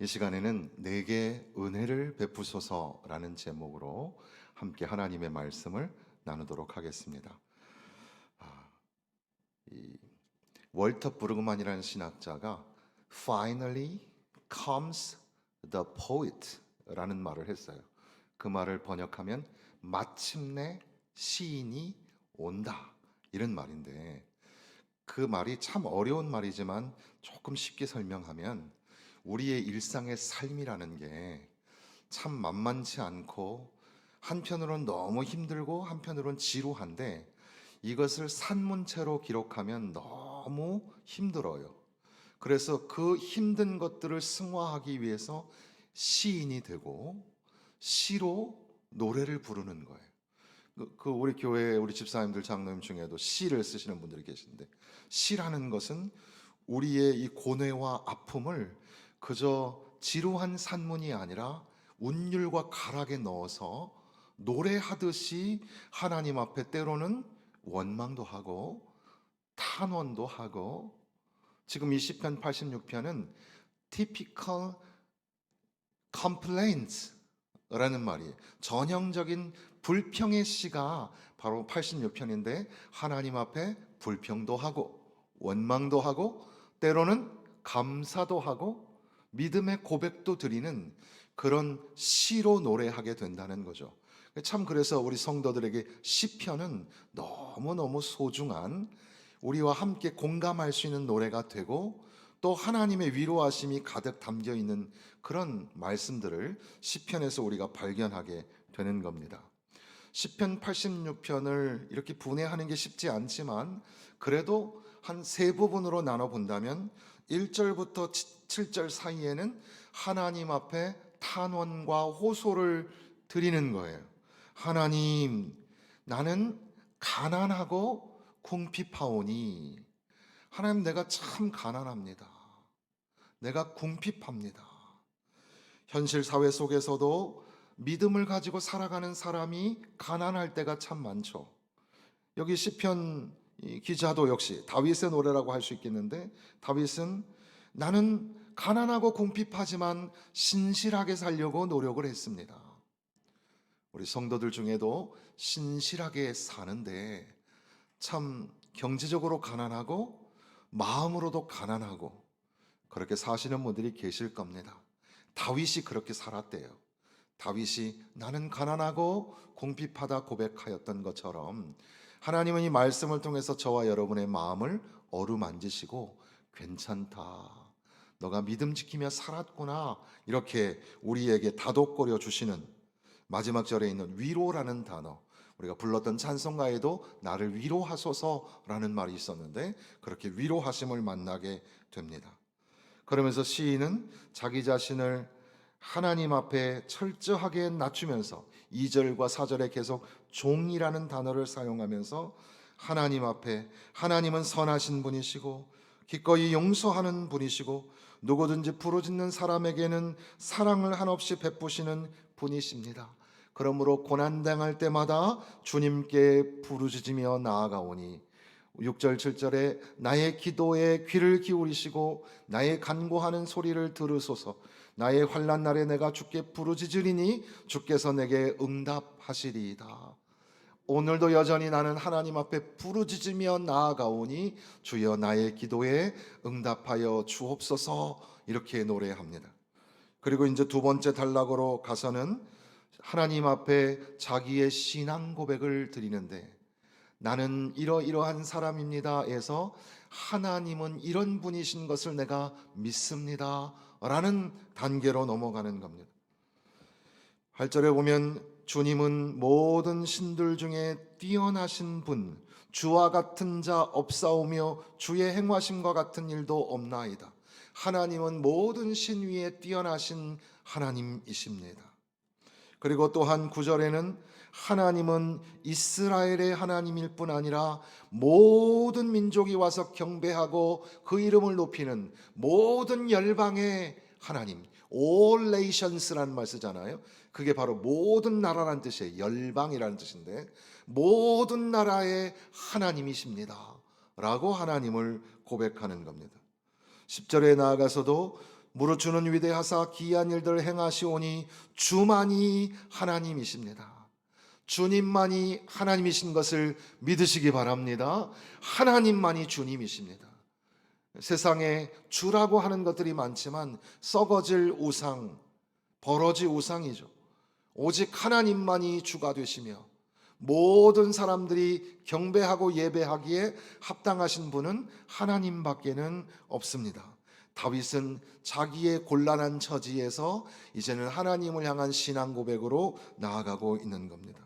이 시간에는 내게 은혜를 베푸소서라는 제목으로 함께 하나님의 말씀을 나누도록 하겠습니다. 아, 이 월터 브루그만이라는 신학자가 Finally comes the poet라는 말을 했어요. 그 말을 번역하면 마침내 시인이 온다, 이런 말인데, 그 말이 참 어려운 말이지만 조금 쉽게 설명하면 우리의 일상의 삶이라는 게 참 만만치 않고, 한편으론 너무 힘들고 한편으론 지루한데, 이것을 산문체로 기록하면 너무 힘들어요. 그래서 그 힘든 것들을 승화하기 위해서 시인이 되고 시로 노래를 부르는 거예요. 우리 교회 우리 집사님들 장로님 중에도 시를 쓰시는 분들이 계신데, 시라는 것은 우리의 이 고뇌와 아픔을 그저 지루한 산문이 아니라 운율과 가락에 넣어서 노래하듯이 하나님 앞에 때로는 원망도 하고 탄원도 하고, 지금 이 시편 86편은 typical complaints라는 말이에요. 전형적인 불평의 시가 바로 86편인데, 하나님 앞에 불평도 하고 원망도 하고 때로는 감사도 하고 믿음의 고백도 드리는 그런 시로 노래하게 된다는 거죠. 참, 그래서 우리 성도들에게 시편은 너무너무 소중한, 우리와 함께 공감할 수 있는 노래가 되고, 또 하나님의 위로하심이 가득 담겨 있는 그런 말씀들을 시편에서 우리가 발견하게 되는 겁니다. 시편 86편을 이렇게 분해하는 게 쉽지 않지만, 그래도 한 세 부분으로 나눠 본다면 1절부터 7절 사이에는 하나님 앞에 탄원과 호소를 드리는 거예요. 하나님, 나는 가난하고 궁핍하오니. 하나님, 내가 참 가난합니다. 내가 궁핍합니다. 현실 사회 속에서도 믿음을 가지고 살아가는 사람이 가난할 때가 참 많죠. 여기 시편 기자도 역시 다윗의 노래라고 할 수 있겠는데, 다윗은 나는 가난하고 궁핍하지만 신실하게 살려고 노력을 했습니다. 우리 성도들 중에도 신실하게 사는데 참 경제적으로 가난하고 마음으로도 가난하고 그렇게 사시는 분들이 계실 겁니다. 다윗이 그렇게 살았대요. 다윗이 나는 가난하고 궁핍하다 고백하였던 것처럼, 하나님은 이 말씀을 통해서 저와 여러분의 마음을 어루만지시고 괜찮다, 너가 믿음 지키며 살았구나, 이렇게 우리에게 다독거려 주시는, 마지막 절에 있는 위로라는 단어, 우리가 불렀던 찬송가에도 나를 위로하소서라는 말이 있었는데, 그렇게 위로하심을 만나게 됩니다. 그러면서 시인은 자기 자신을 하나님 앞에 철저하게 낮추면서 2절과 4절에 계속 종이라는 단어를 사용하면서 하나님 앞에, 하나님은 선하신 분이시고 기꺼이 용서하는 분이시고 누구든지 부르짖는 사람에게는 사랑을 한없이 베푸시는 분이십니다. 그러므로 고난당할 때마다 주님께 부르짖으며 나아가오니, 6절 7절에 나의 기도에 귀를 기울이시고 나의 간구하는 소리를 들으소서. 나의 환난 날에 내가 주께 부르짖으리니 주께서 내게 응답하시리이다. 오늘도 여전히 나는 하나님 앞에 부르짖으며 나아가오니 주여 나의 기도에 응답하여 주옵소서, 이렇게 노래합니다. 그리고 이제 두 번째 단락으로 가서는 하나님 앞에 자기의 신앙 고백을 드리는데, 나는 이러이러한 사람입니다에서 하나님은 이런 분이신 것을 내가 믿습니다 라는 단계로 넘어가는 겁니다. 8절에 보면 주님은 모든 신들 중에 뛰어나신 분, 주와 같은 자 없사오며 주의 행하심과 같은 일도 없나이다. 하나님은 모든 신 위에 뛰어나신 하나님이십니다. 그리고 또한 9절에는 하나님은 이스라엘의 하나님일 뿐 아니라 모든 민족이 와서 경배하고 그 이름을 높이는 모든 열방의 하나님, all nations라는 말 쓰잖아요. 그게 바로 모든 나라라는 뜻이에요. 열방이라는 뜻인데, 모든 나라의 하나님이십니다 라고 하나님을 고백하는 겁니다. 10절에 나아가서도 무릇 주는 위대하사 기이한 일들을 행하시오니 주만이 하나님이십니다. 주님만이 하나님이신 것을 믿으시기 바랍니다. 하나님만이 주님이십니다. 세상에 주라고 하는 것들이 많지만 썩어질 우상, 벌어질 우상이죠. 오직 하나님만이 주가 되시며 모든 사람들이 경배하고 예배하기에 합당하신 분은 하나님밖에는 없습니다. 다윗은 자기의 곤란한 처지에서 이제는 하나님을 향한 신앙 고백으로 나아가고 있는 겁니다.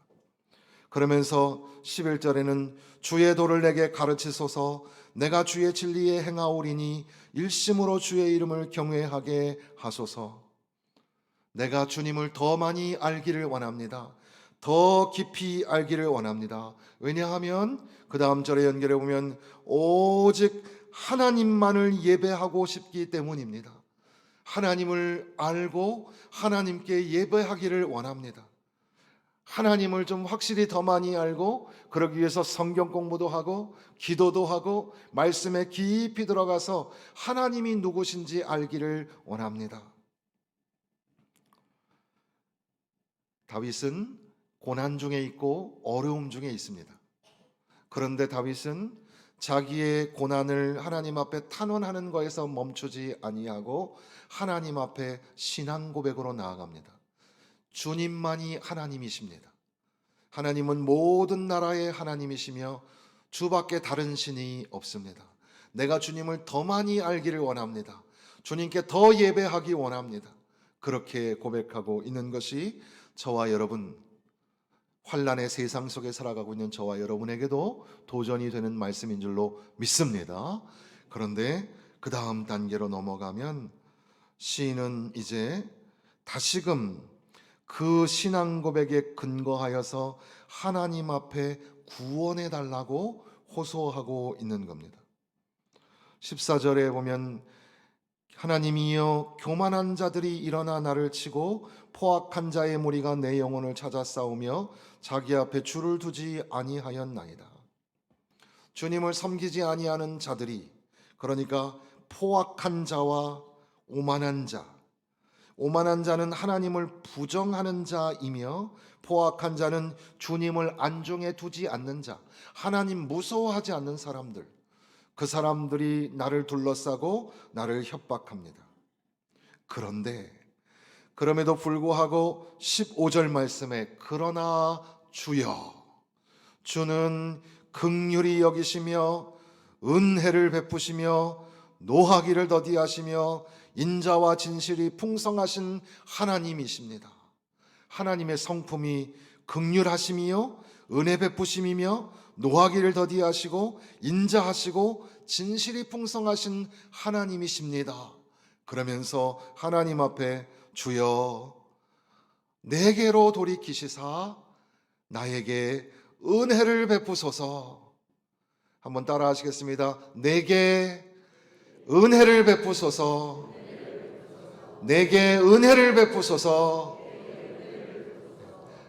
그러면서 11절에는 주의 도를 내게 가르치소서, 내가 주의 진리에 행하오리니 일심으로 주의 이름을 경외하게 하소서. 내가 주님을 더 많이 알기를 원합니다. 더 깊이 알기를 원합니다. 왜냐하면 그 다음 절에 연결해 보면 오직 하나님만을 예배하고 싶기 때문입니다. 하나님을 알고 하나님께 예배하기를 원합니다. 하나님을 좀 확실히 더 많이 알고 그러기 위해서 성경 공부도 하고 기도도 하고 말씀에 깊이 들어가서 하나님이 누구신지 알기를 원합니다. 다윗은 고난 중에 있고 어려움 중에 있습니다. 그런데 다윗은 자기의 고난을 하나님 앞에 탄원하는 것에서 멈추지 아니하고 하나님 앞에 신앙 고백으로 나아갑니다. 주님만이 하나님이십니다. 하나님은 모든 나라의 하나님이시며 주밖에 다른 신이 없습니다. 내가 주님을 더 많이 알기를 원합니다. 주님께 더 예배하기 원합니다. 그렇게 고백하고 있는 것이 저와 여러분, 환난의 세상 속에 살아가고 있는 저와 여러분에게도 도전이 되는 말씀인 줄로 믿습니다. 그런데 그 다음 단계로 넘어가면 시인은 이제 다시금 그 신앙 고백에 근거하여서 하나님 앞에 구원해 달라고 호소하고 있는 겁니다. 14절에 보면 하나님이여 교만한 자들이 일어나 나를 치고 포악한 자의 무리가 내 영혼을 찾아 싸우며 자기 앞에 줄을 두지 아니하였나이다. 주님을 섬기지 아니하는 자들이, 그러니까 포악한 자와 오만한 자, 오만한 자는 하나님을 부정하는 자이며 포악한 자는 주님을 안중에 두지 않는 자, 하나님 무서워하지 않는 사람들, 그 사람들이 나를 둘러싸고 나를 협박합니다. 그런데 그럼에도 불구하고 15절 말씀에 그러나 주여, 주는 긍휼히 여기시며 은혜를 베푸시며 노하기를 더디하시며 인자와 진실이 풍성하신 하나님이십니다. 하나님의 성품이 긍휼하심이요 은혜 베푸심이며 노하기를 더디하시고 인자하시고 진실이 풍성하신 하나님이십니다. 그러면서 하나님 앞에 주여 내게로 돌이키시사 나에게 은혜를 베푸소서. 한번 따라 하시겠습니다. 내게 은혜를 베푸소서. 내게 은혜를 베푸소서.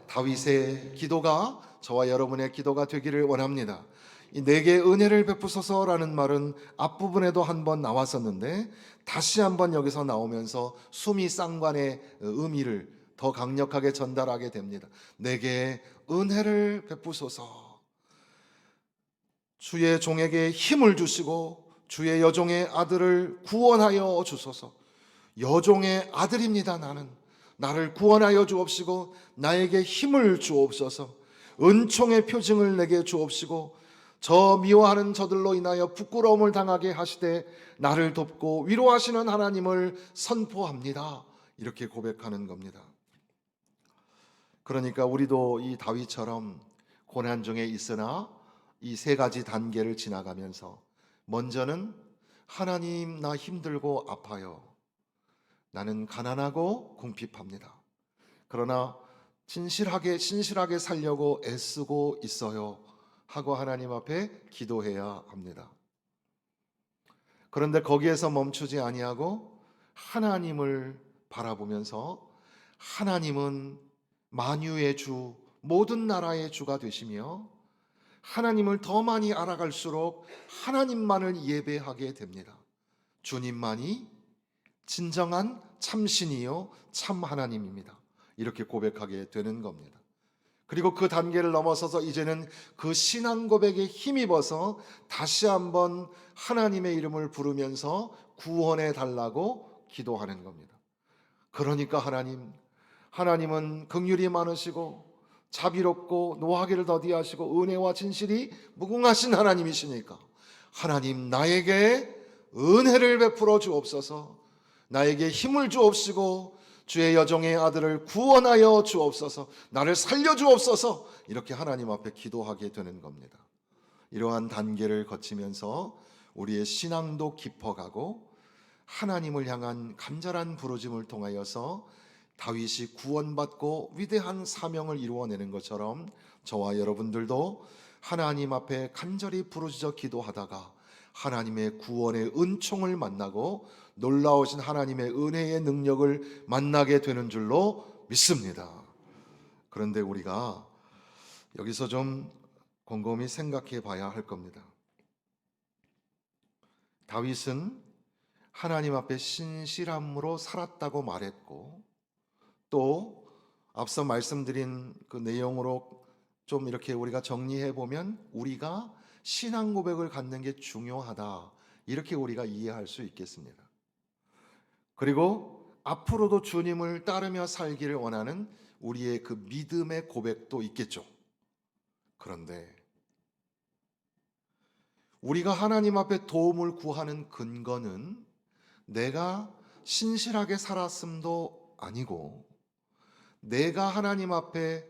다윗의 기도가 저와 여러분의 기도가 되기를 원합니다. 이 내게 은혜를 베푸소서라는 말은 앞부분에도 한번 나왔었는데 다시 한번 여기서 나오면서 수미 쌍관의 의미를 더 강력하게 전달하게 됩니다. 내게 은혜를 베푸소서. 주의 종에게 힘을 주시고 주의 여종의 아들을 구원하여 주소서. 여종의 아들입니다. 나를 구원하여 주옵시고 나에게 힘을 주옵소서. 은총의 표징을 내게 주옵시고 저 미워하는 저들로 인하여 부끄러움을 당하게 하시되 나를 돕고 위로하시는 하나님을 선포합니다. 이렇게 고백하는 겁니다. 그러니까 우리도 이 다윗처럼 고난 중에 있으나 이 세 가지 단계를 지나가면서 먼저는 하나님 나 힘들고 아파요. 나는 가난하고 궁핍합니다. 그러나 신실하게 살려고 애쓰고 있어요 하고 하나님 앞에 기도해야 합니다. 그런데 거기에서 멈추지 아니하고 하나님을 바라보면서 하나님은 만유의 주, 모든 나라의 주가 되시며 하나님을 더 많이 알아갈수록 하나님만을 예배하게 됩니다. 주님만이 진정한 참신이요 참 하나님입니다. 이렇게 고백하게 되는 겁니다. 그리고 그 단계를 넘어서서 이제는 그 신앙 고백에 힘입어서 다시 한번 하나님의 이름을 부르면서 구원해 달라고 기도하는 겁니다. 그러니까 하나님은 긍휼이 많으시고 자비롭고 노하기를 더디하시고 은혜와 진실이 무궁하신 하나님이시니까 하나님 나에게 은혜를 베풀어 주옵소서, 나에게 힘을 주옵시고 주의 여종의 아들을 구원하여 주옵소서, 나를 살려 주옵소서, 이렇게 하나님 앞에 기도하게 되는 겁니다. 이러한 단계를 거치면서 우리의 신앙도 깊어가고 하나님을 향한 간절한 부르짐을 통하여서 다윗이 구원받고 위대한 사명을 이루어내는 것처럼 저와 여러분들도 하나님 앞에 간절히 부르짖어 기도하다가 하나님의 구원의 은총을 만나고 놀라우신 하나님의 은혜의 능력을 만나게 되는 줄로 믿습니다. 그런데 우리가 여기서 좀 곰곰이 생각해 봐야 할 겁니다. 다윗은 하나님 앞에 신실함으로 살았다고 말했고, 또 앞서 말씀드린 그 내용으로 좀 이렇게 우리가 정리해 보면 우리가 신앙 고백을 갖는 게 중요하다, 이렇게 우리가 이해할 수 있겠습니다. 그리고 앞으로도 주님을 따르며 살기를 원하는 우리의 그 믿음의 고백도 있겠죠. 그런데 우리가 하나님 앞에 도움을 구하는 근거는 내가 신실하게 살았음도 아니고, 내가 하나님 앞에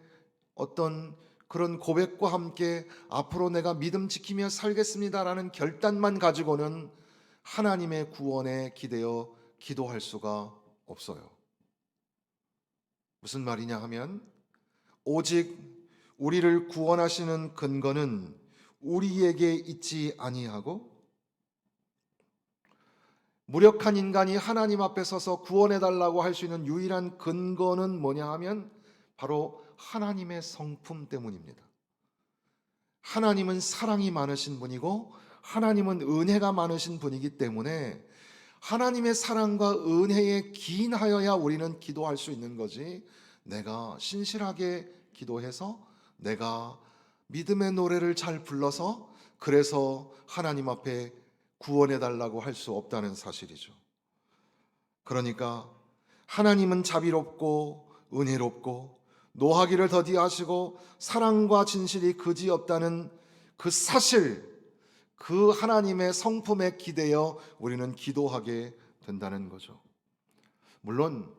어떤 그런 고백과 함께 앞으로 내가 믿음 지키며 살겠습니다라는 결단만 가지고는 하나님의 구원에 기대어 기도할 수가 없어요. 무슨 말이냐 하면, 오직 우리를 구원하시는 근거는 우리에게 있지 아니하고, 무력한 인간이 하나님 앞에 서서 구원해달라고 할 수 있는 유일한 근거는 뭐냐 하면 바로 하나님의 성품 때문입니다. 하나님은 사랑이 많으신 분이고 하나님은 은혜가 많으신 분이기 때문에 하나님의 사랑과 은혜에 기인하여야 우리는 기도할 수 있는 거지, 내가 신실하게 기도해서 내가 믿음의 노래를 잘 불러서 그래서 하나님 앞에 구원해달라고 할 수 없다는 사실이죠. 그러니까 하나님은 자비롭고 은혜롭고 노하기를 더디하시고 사랑과 진실이 그지없다는 그 사실, 그 하나님의 성품에 기대어 우리는 기도하게 된다는 거죠. 물론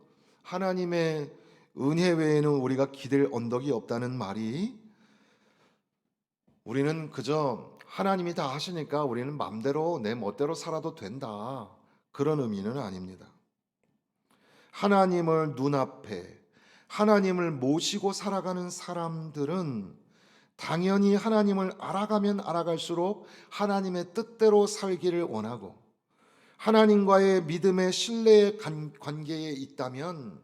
하나님의 은혜 외에는 우리가 기댈 언덕이 없다는 말이, 우리는 그저 하나님이 다 하시니까 우리는 마음대로 내 멋대로 살아도 된다, 그런 의미는 아닙니다. 하나님을 눈앞에 하나님을 모시고 살아가는 사람들은 당연히 하나님을 알아가면 알아갈수록 하나님의 뜻대로 살기를 원하고, 하나님과의 믿음의 신뢰의 관계에 있다면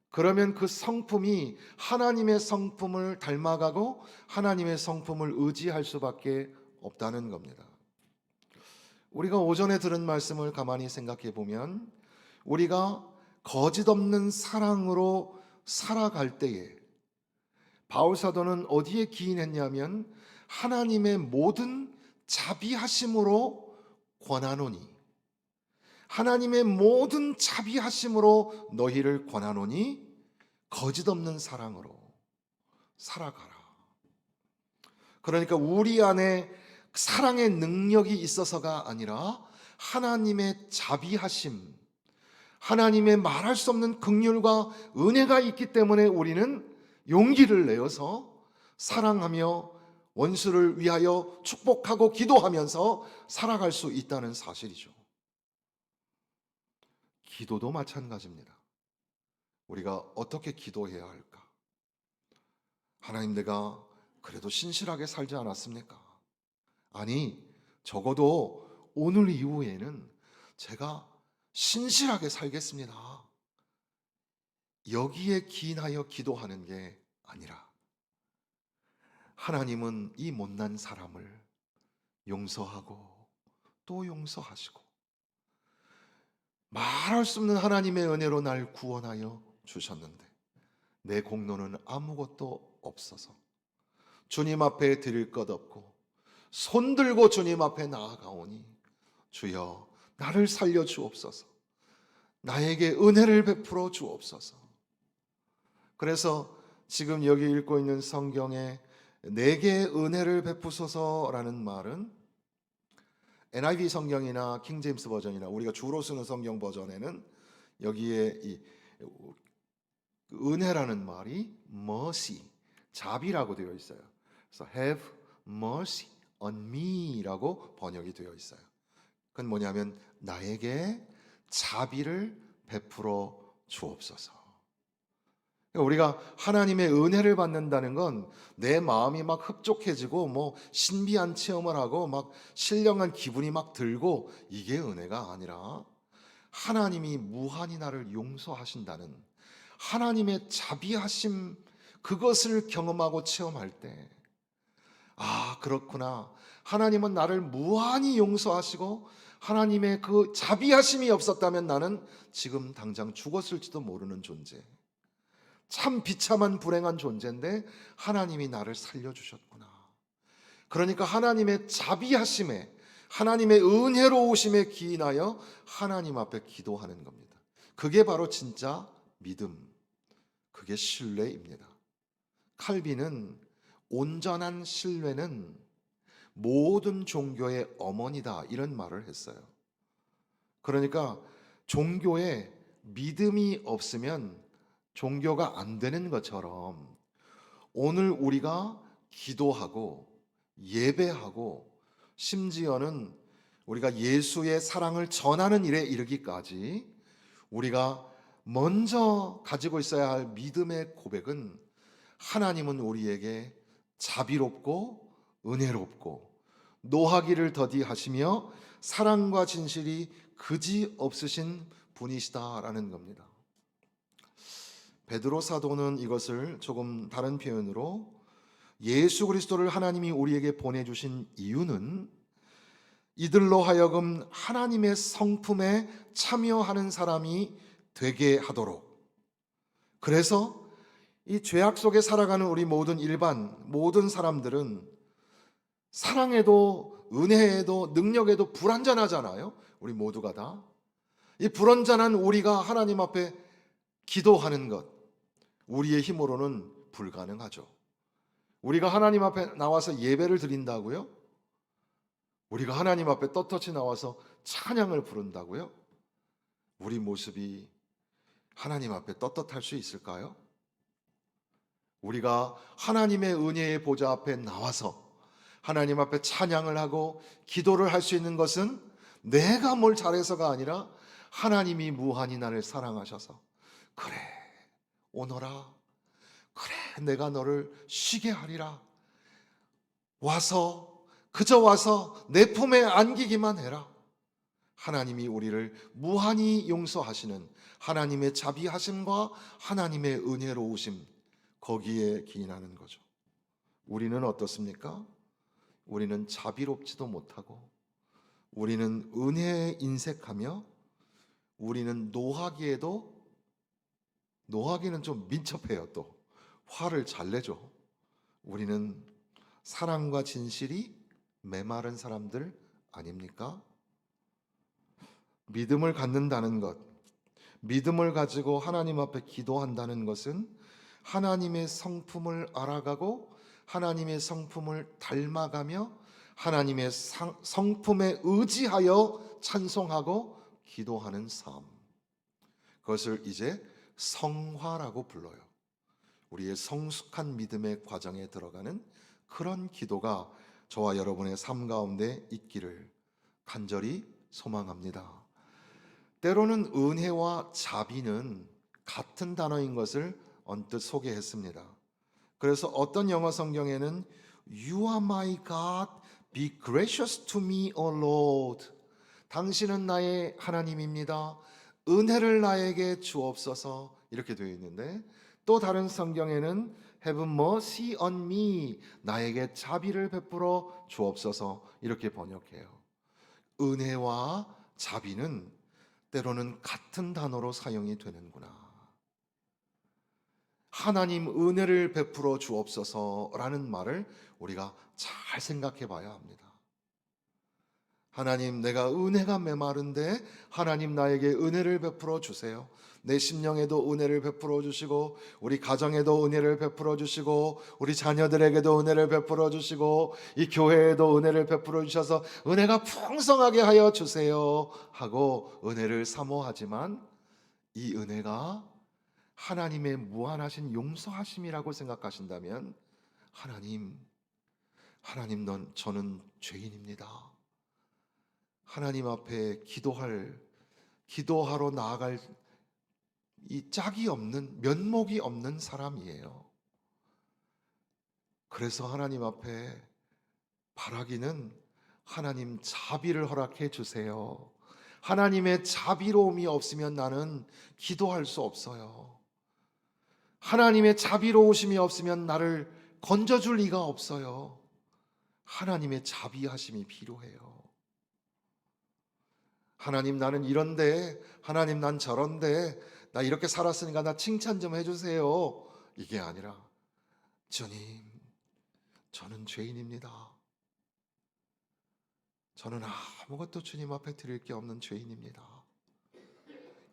그러면 그 성품이 하나님의 성품을 닮아가고 하나님의 성품을 의지할 수밖에 없다는 겁니다. 우리가 오전에 들은 말씀을 가만히 생각해 보면 우리가 거짓 없는 사랑으로 살아갈 때에 바울 사도는 어디에 기인했냐면 하나님의 모든 자비하심으로 권하노니, 하나님의 모든 자비하심으로 너희를 권하노니 거짓 없는 사랑으로 살아가라. 그러니까 우리 안에 사랑의 능력이 있어서가 아니라 하나님의 자비하심, 하나님의 말할 수 없는 긍휼과 은혜가 있기 때문에 우리는 용기를 내어서 사랑하며 원수를 위하여 축복하고 기도하면서 살아갈 수 있다는 사실이죠. 기도도 마찬가지입니다. 우리가 어떻게 기도해야 할까? 하나님, 내가 그래도 신실하게 살지 않았습니까? 아니, 적어도 오늘 이후에는 제가 신실하게 살겠습니다, 여기에 기인하여 기도하는 게 아니라 하나님은 이 못난 사람을 용서하고 또 용서하시고 말할 수 없는 하나님의 은혜로 날 구원하여 주셨는데 내 공로는 아무것도 없어서 주님 앞에 드릴 것 없고 손들고 주님 앞에 나아가오니 주여 나를 살려 주옵소서. 나에게 은혜를 베풀어 주옵소서. 그래서 지금 여기 읽고 있는 성경에 내게 은혜를 베푸소서라는 말은 NIV 성경이나 킹제임스 버전이나 우리가 주로 쓰는 성경 버전에는 여기에 이 은혜라는 말이 mercy, 자비라고 되어 있어요. 그래서 have mercy on me라고 번역이 되어 있어요. 그건 뭐냐면 나에게 자비를 베풀어 주옵소서. 우리가 하나님의 은혜를 받는다는 건 내 마음이 막 흡족해지고 뭐 신비한 체험을 하고 막 신령한 기분이 막 들고 이게 은혜가 아니라 하나님이 무한히 나를 용서하신다는 하나님의 자비하심, 그것을 경험하고 체험할 때 아, 그렇구나. 하나님은 나를 무한히 용서하시고 하나님의 그 자비하심이 없었다면 나는 지금 당장 죽었을지도 모르는 존재, 참 비참한 불행한 존재인데 하나님이 나를 살려주셨구나. 그러니까 하나님의 자비하심에, 하나님의 은혜로우심에 기인하여 하나님 앞에 기도하는 겁니다. 그게 바로 진짜 믿음, 그게 신뢰입니다. 칼빈은 온전한 신뢰는 모든 종교의 어머니다 이런 말을 했어요. 그러니까 종교에 믿음이 없으면 종교가 안 되는 것처럼 오늘 우리가 기도하고 예배하고 심지어는 우리가 예수의 사랑을 전하는 일에 이르기까지 우리가 먼저 가지고 있어야 할 믿음의 고백은 하나님은 우리에게 자비롭고 은혜롭고 노하기를 더디하시며 사랑과 진실이 그지 없으신 분이시다라는 겁니다. 베드로 사도는 이것을 조금 다른 표현으로 예수 그리스도를 하나님이 우리에게 보내주신 이유는 이들로 하여금 하나님의 성품에 참여하는 사람이 되게 하도록, 그래서 이 죄악 속에 살아가는 우리 모든 사람들은 사랑에도 은혜에도 능력에도 불완전하잖아요. 우리 모두가 다. 이 불완전한 우리가 하나님 앞에 기도하는 것, 우리의 힘으로는 불가능하죠. 우리가 하나님 앞에 나와서 예배를 드린다고요? 우리가 하나님 앞에 떳떳이 나와서 찬양을 부른다고요? 우리 모습이 하나님 앞에 떳떳할 수 있을까요? 우리가 하나님의 은혜의 보좌 앞에 나와서 하나님 앞에 찬양을 하고 기도를 할 수 있는 것은 내가 뭘 잘해서가 아니라 하나님이 무한히 나를 사랑하셔서 그래 오너라, 그래 내가 너를 쉬게 하리라, 그저 와서 내 품에 안기기만 해라. 하나님이 우리를 무한히 용서하시는 하나님의 자비하심과 하나님의 은혜로우심, 거기에 기인하는 거죠. 우리는 어떻습니까? 우리는 자비롭지도 못하고 우리는 은혜에 인색하며 우리는 노하기는 좀 민첩해요. 또 화를 잘 내죠. 우리는 사랑과 진실이 메마른 사람들 아닙니까? 믿음을 갖는다는 것, 믿음을 가지고 하나님 앞에 기도한다는 것은 하나님의 성품을 알아가고 하나님의 성품을 닮아가며 하나님의 성품에 의지하여 찬송하고 기도하는 삶, 그것을 이제 성화라고 불러요. 우리의 성숙한 믿음의 과정에 들어가는 그런 기도가 저와 여러분의 삶 가운데 있기를 간절히 소망합니다. 때로는 은혜와 자비는 같은 단어인 것을 언뜻 소개했습니다. 그래서 어떤 영어 성경에는 You are my God, be gracious to me, O Lord. 당신은 나의 하나님입니다. 은혜를 나에게 주옵소서, 이렇게 되어 있는데 또 다른 성경에는 Have mercy on me, 나에게 자비를 베풀어 주옵소서, 이렇게 번역해요. 은혜와 자비는 때로는 같은 단어로 사용이 되는구나. 하나님 은혜를 베풀어 주옵소서라는 말을 우리가 잘 생각해 봐야 합니다. 하나님, 내가 은혜가 메마른데 하나님 나에게 은혜를 베풀어 주세요. 내 심령에도 은혜를 베풀어 주시고, 우리 가정에도 은혜를 베풀어 주시고, 우리 자녀들에게도 은혜를 베풀어 주시고, 이 교회에도 은혜를 베풀어 주셔서 은혜가 풍성하게 하여 주세요 하고 은혜를 사모하지만, 이 은혜가 하나님의 무한하신 용서하심이라고 생각하신다면, 하나님 저는 죄인입니다. 하나님 앞에 기도하러 나아갈 이 짝이 없는, 면목이 없는 사람이에요. 그래서 하나님 앞에 바라기는, 하나님 자비를 허락해 주세요. 하나님의 자비로움이 없으면 나는 기도할 수 없어요. 하나님의 자비로우심이 없으면 나를 건져줄 리가 없어요. 하나님의 자비하심이 필요해요. 하나님, 나는 이런데, 하나님 난 저런데, 나 이렇게 살았으니까 나 칭찬 좀 해주세요, 이게 아니라, 주님, 저는 죄인입니다. 저는 아무것도 주님 앞에 드릴 게 없는 죄인입니다.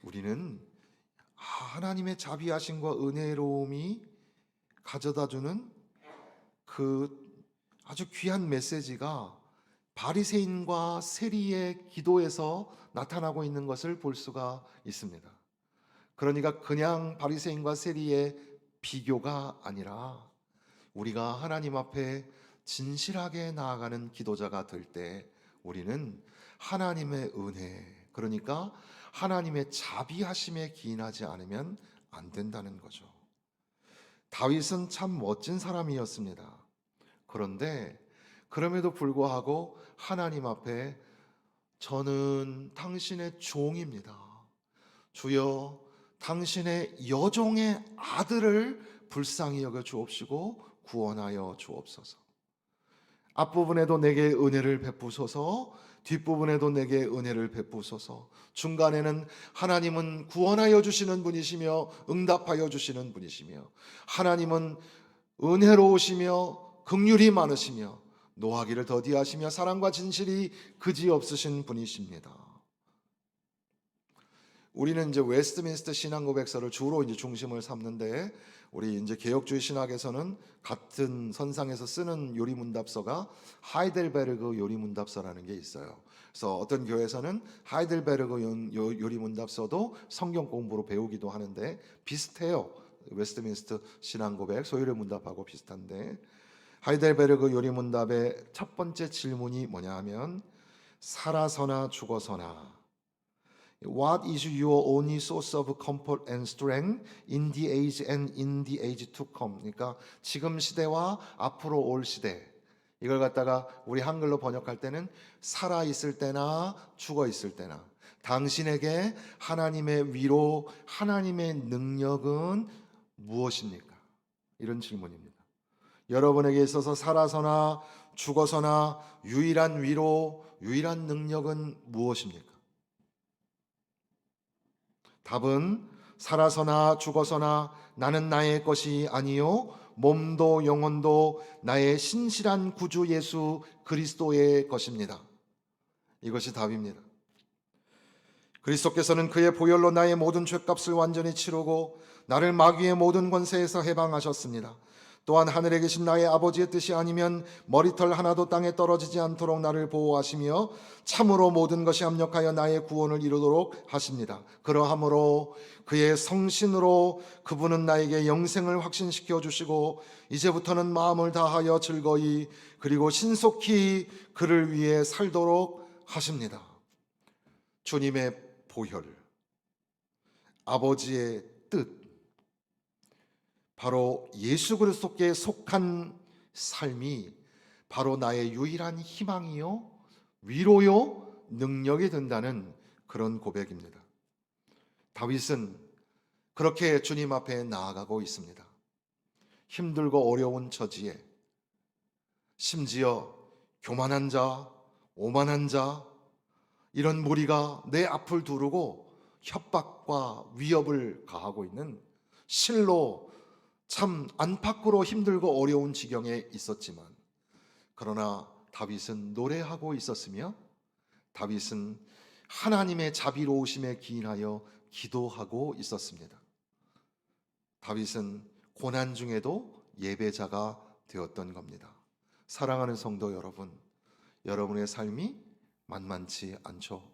우리는 하나님의 자비하심과 은혜로움이 가져다주는 그 아주 귀한 메시지가 바리새인과 세리의 기도에서 나타나고 있는 것을 볼 수가 있습니다. 그러니까 그냥 바리새인과 세리의 비교가 아니라, 우리가 하나님 앞에 진실하게 나아가는 기도자가 될 때 우리는 하나님의 은혜, 그러니까 하나님의 자비하심에 기인하지 않으면 안 된다는 거죠. 다윗은 참 멋진 사람이었습니다. 그런데 그럼에도 불구하고 하나님 앞에, 저는 당신의 종입니다. 주여, 당신의 여종의 아들을 불쌍히 여겨 주옵시고 구원하여 주옵소서. 앞부분에도 내게 은혜를 베푸소서, 뒷부분에도 내게 은혜를 베푸소서. 중간에는 하나님은 구원하여 주시는 분이시며 응답하여 주시는 분이시며, 하나님은 은혜로우시며 긍휼이 많으시며 노하기를 더디하시며 사랑과 진실이 그지없으신 분이십니다. 우리는 이제 웨스트민스터 신앙고백서를 주로 이제 중심을 삼는데, 우리 이제 개혁주의 신학에서는 같은 선상에서 쓰는 요리문답서가 하이델베르그 요리문답서라는 게 있어요. 그래서 어떤 교회에서는 하이델베르그 요리문답서도 성경 공부로 배우기도 하는데 비슷해요. 웨스트민스터 신앙고백 소요리 문답하고 비슷한데, 하이델베르그 요리문답의 첫 번째 질문이 뭐냐 하면, 살아서나 죽어서나 What is your only source of comfort and strength in the age and in the age to come? 그러니까 지금 시대와 앞으로 올 시대, 이걸 갖다가 우리 한글로 번역할 때는 살아 있을 때나 죽어 있을 때나 당신에게 하나님의 위로, 하나님의 능력은 무엇입니까? 이런 질문입니다. 여러분에게 있어서 살아서나 죽어서나 유일한 위로, 유일한 능력은 무엇입니까? 답은 살아서나 죽어서나 나는 나의 것이 아니요 몸도 영혼도 나의 신실한 구주 예수 그리스도의 것입니다. 이것이 답입니다. 그리스도께서는 그의 보혈로 나의 모든 죄값을 완전히 치르고 나를 마귀의 모든 권세에서 해방하셨습니다. 또한 하늘에 계신 나의 아버지의 뜻이 아니면 머리털 하나도 땅에 떨어지지 않도록 나를 보호하시며 참으로 모든 것이 합력하여 나의 구원을 이루도록 하십니다. 그러함으로 그의 성신으로 그분은 나에게 영생을 확신시켜 주시고 이제부터는 마음을 다하여 즐거이 그리고 신속히 그를 위해 살도록 하십니다. 주님의 보혈, 아버지의 뜻, 바로 예수 그리스도께 속한 삶이 바로 나의 유일한 희망이요 위로요 능력이 된다는 그런 고백입니다. 다윗은 그렇게 주님 앞에 나아가고 있습니다. 힘들고 어려운 처지에 심지어 교만한 자, 오만한 자, 이런 무리가 내 앞을 두르고 협박과 위협을 가하고 있는 실로 참 안팎으로 힘들고 어려운 지경에 있었지만, 그러나 다윗은 노래하고 있었으며 다윗은 하나님의 자비로우심에 기인하여 기도하고 있었습니다. 다윗은 고난 중에도 예배자가 되었던 겁니다. 사랑하는 성도 여러분, 여러분의 삶이 만만치 않죠.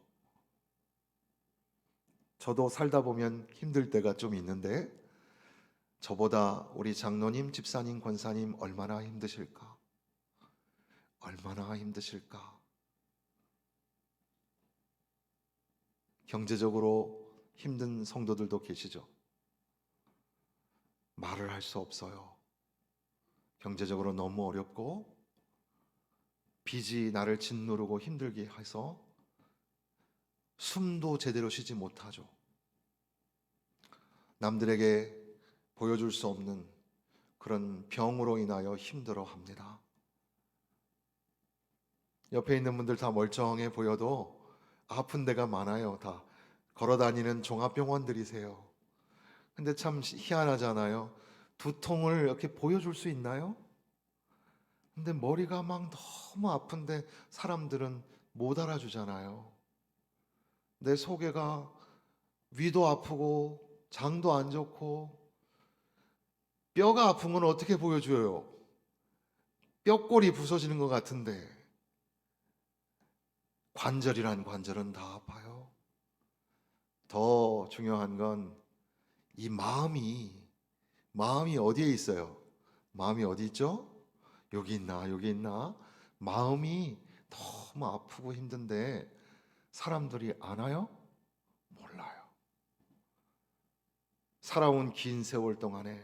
저도 살다 보면 힘들 때가 좀 있는데, 저보다 우리 장로님, 집사님, 권사님 얼마나 힘드실까? 얼마나 힘드실까? 경제적으로 힘든 성도들도 계시죠. 말을 할 수 없어요. 경제적으로 너무 어렵고 빚이 나를 짓누르고 힘들게 해서 숨도 제대로 쉬지 못하죠. 남들에게 보여줄 수 없는 그런 병으로 인하여 힘들어합니다. 옆에 있는 분들 다 멀쩡해 보여도 아픈 데가 많아요. 다 걸어다니는 종합병원들이세요. 근데 참 희한하잖아요. 두통을 이렇게 보여줄 수 있나요? 근데 머리가 막 너무 아픈데 사람들은 못 알아주잖아요. 내 속에가 위도 아프고 장도 안 좋고 뼈가 아픈 건 어떻게 보여줘요? 뼈골이 부서지는 것 같은데 관절이란 관절은 다 아파요. 더 중요한 건 이 마음이 어디에 있어요? 마음이 어디 있죠? 여기 있나? 여기 있나? 마음이 너무 아프고 힘든데 사람들이 아나요? 몰라요. 살아온 긴 세월 동안에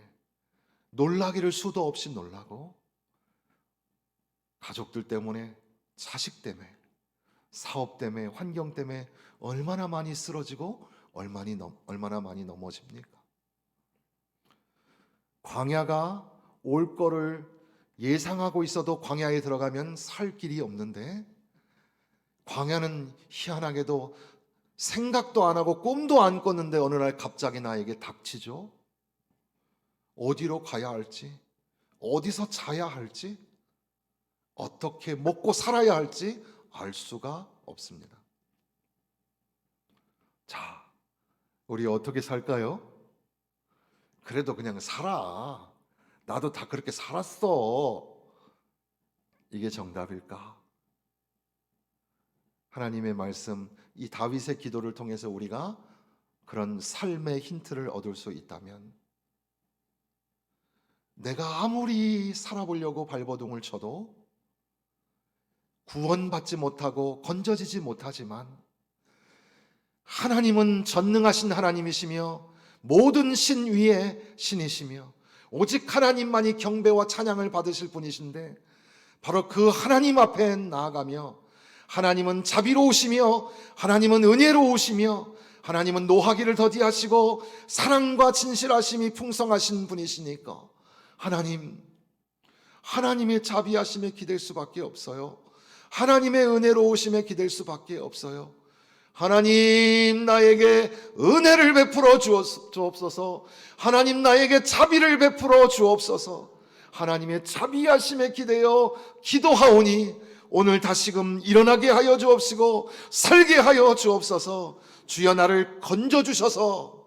놀라기를 수도 없이 놀라고, 가족들 때문에, 자식 때문에, 사업 때문에, 환경 때문에 얼마나 많이 쓰러지고 얼마나 많이 넘어집니까? 광야가 올 거를 예상하고 있어도 광야에 들어가면 살 길이 없는데, 광야는 희한하게도 생각도 안 하고 꿈도 안 꿨는데 어느 날 갑자기 나에게 닥치죠. 어디로 가야 할지, 어디서 자야 할지, 어떻게 먹고 살아야 할지 알 수가 없습니다. 자, 우리 어떻게 살까요? 그래도 그냥 살아. 나도 다 그렇게 살았어. 이게 정답일까? 하나님의 말씀, 이 다윗의 기도를 통해서 우리가 그런 삶의 힌트를 얻을 수 있다면, 내가 아무리 살아보려고 발버둥을 쳐도 구원받지 못하고 건져지지 못하지만, 하나님은 전능하신 하나님이시며 모든 신 위에 신이시며 오직 하나님만이 경배와 찬양을 받으실 분이신데, 바로 그 하나님 앞에 나아가며, 하나님은 자비로우시며 하나님은 은혜로우시며 하나님은 노하기를 더디하시고 사랑과 진실하심이 풍성하신 분이시니까 하나님의 자비하심에 기댈 수밖에 없어요. 하나님의 은혜로우심에 기댈 수밖에 없어요. 하나님, 나에게 은혜를 베풀어 주옵소서. 하나님, 나에게 자비를 베풀어 주옵소서. 하나님의 자비하심에 기대어 기도하오니 오늘 다시금 일어나게 하여 주옵시고 살게 하여 주옵소서. 주여, 나를 건져주셔서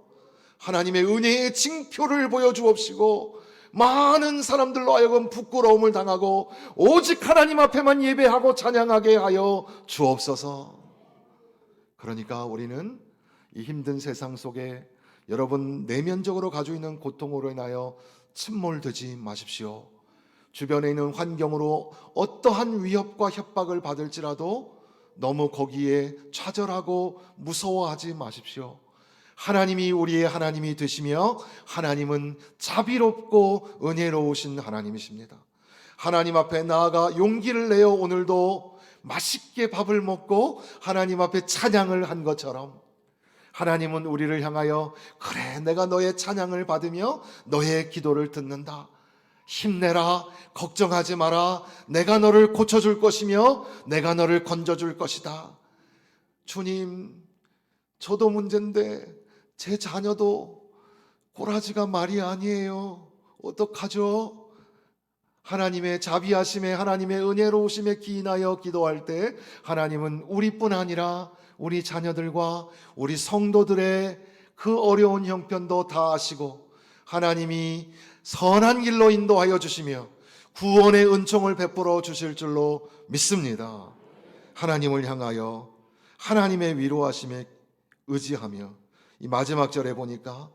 하나님의 은혜의 징표를 보여주옵시고 많은 사람들로 하여금 부끄러움을 당하고 오직 하나님 앞에만 예배하고 찬양하게 하여 주옵소서. 그러니까 우리는 이 힘든 세상 속에 여러분 내면적으로 가지고 있는 고통으로 인하여 침몰되지 마십시오. 주변에 있는 환경으로 어떠한 위협과 협박을 받을지라도 너무 거기에 좌절하고 무서워하지 마십시오. 하나님이 우리의 하나님이 되시며 하나님은 자비롭고 은혜로우신 하나님이십니다. 하나님 앞에 나아가 용기를 내어 오늘도 맛있게 밥을 먹고 하나님 앞에 찬양을 한 것처럼, 하나님은 우리를 향하여 그래, 내가 너의 찬양을 받으며 너의 기도를 듣는다. 힘내라, 걱정하지 마라. 내가 너를 고쳐줄 것이며 내가 너를 건져줄 것이다. 주님, 저도 문제인데 제 자녀도 꼬라지가 말이 아니에요. 어떡하죠? 하나님의 자비하심에, 하나님의 은혜로우심에 기인하여 기도할 때 하나님은 우리뿐 아니라 우리 자녀들과 우리 성도들의 그 어려운 형편도 다 아시고 하나님이 선한 길로 인도하여 주시며 구원의 은총을 베풀어 주실 줄로 믿습니다. 하나님을 향하여 하나님의 위로하심에 의지하며 이 마지막 절에 보니까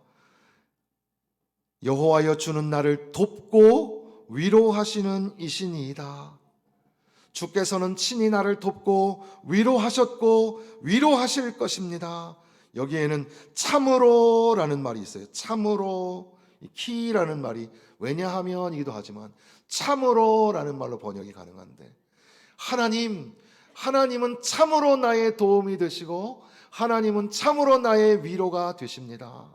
여호와여 주는 나를 돕고 위로하시는 이시니이다. 주께서는 친히 나를 돕고 위로하셨고 위로하실 것입니다. 여기에는 참으로라는 말이 있어요. 참으로, 키라는 말이 왜냐하면이기도 하지만 참으로라는 말로 번역이 가능한데 하나님은 참으로 나의 도움이 되시고 하나님은 참으로 나의 위로가 되십니다.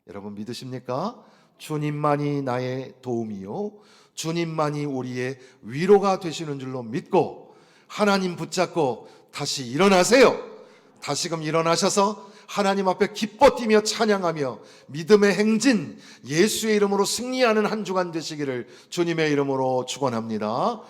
여러분 믿으십니까? 주님만이 나의 도움이요 주님만이 우리의 위로가 되시는 줄로 믿고 하나님 붙잡고 다시 일어나세요. 다시금 일어나셔서 하나님 앞에 기뻐 뛰며 찬양하며 믿음의 행진 예수의 이름으로 승리하는 한 주간 되시기를 주님의 이름으로 축원합니다.